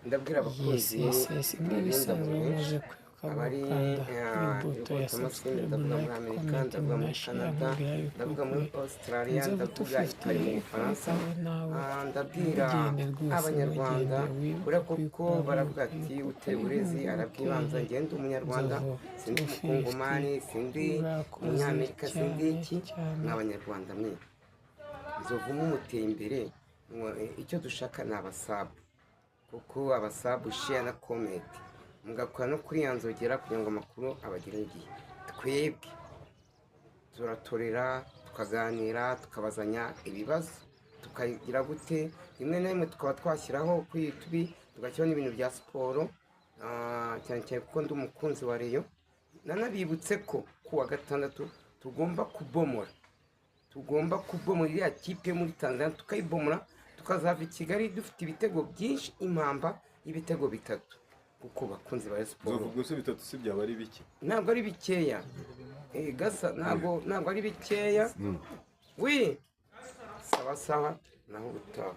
ndabwira abakunzi nk'ibisanzwe bamaze kwibuka abari gukanda kuri buto ya subscribe ndavuga muri like Amerika, comment ndavuga muri na share Canada, nkubwira yuko ndavuga muri Australia, inzovu ndavuga tufitiye Italy mu Bufaransa, nawe ndabwira ugende rwose abanyarwanda wibuke ura kuko kwikura baravuga ati uteye uburezi arabwibanza ngende umunyarwanda sindi umukongomani sindi umunyamerika sindi iki n'abanyarwanda mwe inzovu mumuteye imbere icyo dushaka ni abasabu kuko abasabu share na comment mugakora no kuri yanzogera kugira ngo amakuru abagire igihe twebwe turatorera tukaganira tukabazanya ibibazo tukagira gute rimwe na rimwe tukaba twashyiraho kuri YouTube tugashyiraho n'ibintu bya siporo cyane cyane kuko ndi umukunzi wa Rayon nanabibutse ko kuwa gatandatu tugomba kubomora iriya kipe muri Tanzania tukayibomora tukazava i Kigali dufite ibitego byinshi impamba y'ibitego 3 kuko bakunzi ba siporo uvuga se 3 si byaba ari bike ntabwo ari bikeya gasa ntabwo ari bikeya wi sawa naho utaha